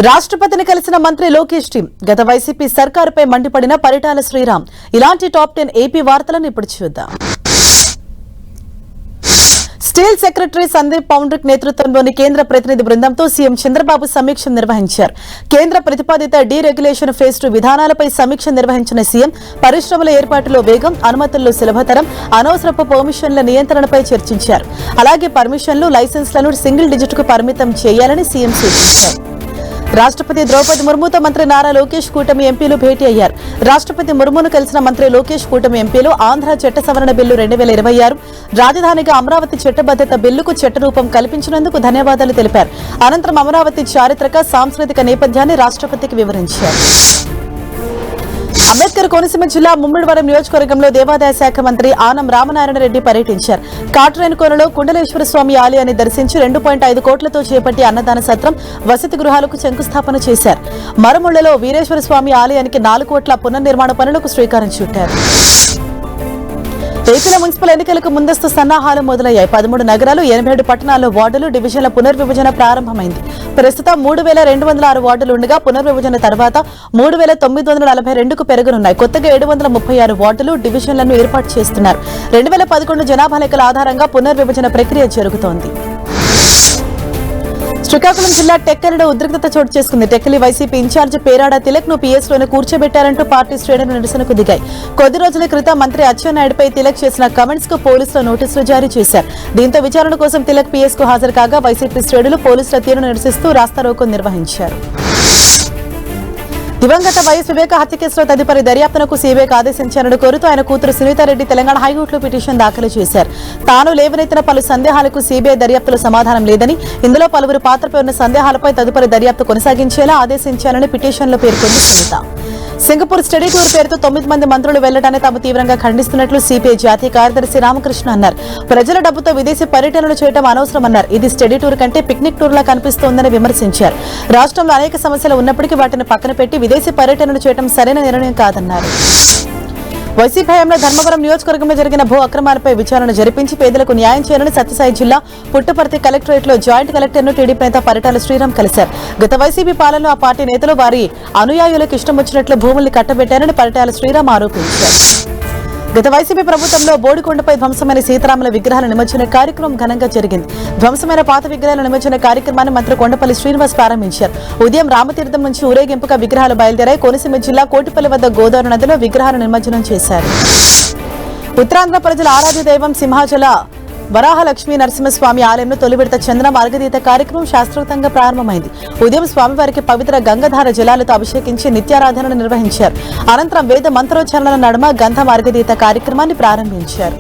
రాష్ట్రపతిని కలిసిన మంత్రి లోకేష్ టీం గత వైసీపీ సర్కారుపై మండిపడిన పరిటాల శ్రీరామ్. ఇలాంటి టాప్ 10 ఏపీ వార్తలను ఇప్పుడు చూద్దాం. స్టీల్ సెక్రటరీ సందీప్ పౌండ్రిక్ నేతృత్వంలోని కేంద్ర ప్రతినిధి బృందంతో సీఎం చంద్రబాబు సమీక్ష నిర్వహించారు. కేంద్ర ప్రతిపాదిత డీరెగ్యులేషన్ ఫేజ్ 2 విధానాలపై సమీక్ష నిర్వహించిన సీఎం పరిశ్రమల ఏర్పాటులో వేగం, అనుమతుల్లో సులభతరం, అనవసరపు పర్మిషన్ల నియంత్రణపై చర్చించారు. అలాగే పర్మిషన్లు, లైసెన్స్లను సింగిల్ డిజిట్ కు పరిమితం చేయాలని సీఎం సూచించారు. రాష్ట్రపతి ద్రౌపది ముర్ముతో మంత్రి నారా లోకేష్ కూటమి ఎంపీలు భేటీ అయ్యారు. రాష్ట్రపతి ముర్మును కలిసిన మంత్రి లోకేష్ కూటమి ఎంపీలు ఆంధ్ర చట్ట సవరణ బిల్లు 2026, రాజధానిగా అమరావతి చట్టబద్దత బిల్లుకు చట్టరూపం కల్పించినందుకు ధన్యవాదాలు తెలిపారు. అనంతరం అమరావతి చారిత్రక, సాంస్కృతిక నేపథ్యాన్ని రాష్ట్రపతికి వివరించారు. అంబేద్కర్ కోనసీమ జిల్లా ముమ్మిడివరం నియోజకవర్గంలో దేవాదాయ శాఖ మంత్రి ఆనం రామనారాయణ రెడ్డి పర్యటించారు. కాట్రేనికోనలో కుండలేశ్వర స్వామి ఆలయాన్ని దర్శించి 2.5 కోట్లతో చేపట్టి అన్నదాన సత్రం, వసతి గృహాలకు శంకుస్థాపన చేశారు. మరముళ్లలో వీరేశ్వర స్వామి ఆలయానికి 4 కోట్ల పునర్నిర్మాణ పనులకు శ్రీకారం చుట్టారు. ఏపీలో మున్సిపల్ ఎన్నికలకు ముందస్తు సన్నాహాలు మొదలయ్యాయి. 13 నగరాలు, 87 పట్టణాల్లో వార్డులు, డివిజన్ల పునర్విభజన ప్రారంభమైంది. ప్రస్తుతం 3,206 వార్డులు ఉండగా పునర్విభజన తర్వాత 3,942కు పెరగనున్నాయి. కొత్తగా 736 వార్డులు, డివిజన్లను ఏర్పాటు చేస్తున్నారు. 2011 జనాభా లెక్కల ఆధారంగా పునర్విభజన ప్రక్రియ జరుగుతోంది. శ్రీకాకుళం జిల్లా టెక్కలిలో ఉద్రిక్తత చోటు చేసుకుంది. టెక్కలి వైసీపీ ఇన్ఛార్జ్ పేరాడ తిలక్ ను పీఎస్లోనే కూర్చోబెట్టారంటూ పార్టీ శ్రేణులు నిరసనకు దిగాయి. కొద్ది రోజుల క్రితం మంత్రి అచ్చెన్నాయుడుపై తిలక్ చేసిన కమెంట్స్ కు పోలీసులు నోటీసులు జారీ చేశారు. దీంతో విచారణ కోసం తిలక్ పీఎస్ కు హాజరు కాగా వైసీపీ శ్రేణులు పోలీసుల తీరును నిరసిస్తూ రాస్తారోకో నిర్వహించారు. దివంగత వైఎస్ వివేక హత్య కేసులో తదుపరి దర్యాప్తునకు సీబీఐకి ఆదేశించాలని కోరుతూ ఆయన కూతురు సునీతారెడ్డి తెలంగాణ హైకోర్టులో పిటిషన్ దాఖలు చేశారు. తాను లేవనెత్తిన పలు సందేహాలకు సీబీఐ దర్యాప్తులో సమాధానం లేదని, ఇందులో పలువురి పాత్రపై ఉన్న సందేహాలపై తదుపరి దర్యాప్తు కొనసాగించేలా ఆదేశించాలని పిటిషన్లో పేర్కొంది సునీత. సింగపూర్ స్టడీ టూర్ పేరుతో 9 మంది మంత్రులు వెళ్లడాన్ని తాము తీవ్రంగా ఖండిస్తున్నట్లు సిపిఐ జాతీయ కార్యదర్శి రామకృష్ణ అన్నారు. ప్రజల డబ్బుతో విదేశీ పర్యటనలు చేయడం అనవసరమన్నారు. ఇది స్టడీ టూర్ కంటే పిక్నిక్ టూర్ లా కనిపిస్తోందని విమర్శించారు. రాష్ట్రంలో అనేక సమస్యలు ఉన్నప్పటికీ వాటిని పక్కన పెట్టి విదేశీ పర్యటనలు చేయడం సరైన నిర్ణయం కాదన్నారు. వైసీపీ హయాంలో ధర్మవరం నియోజకవర్గంలో జరిగిన భూ అక్రమాలపై విచారణ జరిపించి పేదలకు న్యాయం చేయాలని సత్యసాయి జిల్లా పుట్టపర్తి కలెక్టరేట్ లో జాయింట్ కలెక్టర్ను టీడీపీ నేత పరిటాల శ్రీరామ్ కలిశారు. గత వైసీపీ పాలనలో ఆ పార్టీ నేతలు వారి అనుయాయులకు ఇష్టం వచ్చినట్లు భూముల్ని కట్టబెట్టారని పరిటాల శ్రీరామ్ ఆరోపించారు. గత వైసీపీ ప్రభుత్వంలో బోడికొండపై ధ్వంసమైన సీతారాముల విగ్రహాల నిమజ్జన కార్యక్రమం ఘనంగా జరిగింది. ధ్వంసమైన పాత విగ్రహాల నిమజ్జన కార్యక్రమాన్ని మంత్రి కొండపల్లి శ్రీనివాస్ ప్రారంభించారు. ఉదయం రామతీర్థం నుంచి ఊరేగింపుగా విగ్రహాలు బయలుదేరాయి. కోనసీమ జిల్లా కోటిపల్లి వద్ద గోదావరి నదిలో విగ్రహాల నిమజ్జనం చేశారు. ఉత్తరాంధ్ర ప్రజల ఆరాధ్య దైవం సింహాచల వరాహలక్ష్మీ నరసింహస్వామి ఆలయంలో తొలి విడత చంద్ర మార్గదీత కార్యక్రమం శాస్త్రోక్తంగా ప్రారంభమైంది. ఉదయం స్వామివారికి పవిత్ర గంగాధార జలాలతో అభిషేకించి నిత్యారాధనలు నిర్వహించారు. అనంతరం వేద మంత్రోచ్చారణల నడుమ గంధ మార్గదీత కార్యక్రమాన్ని ప్రారంభించారు.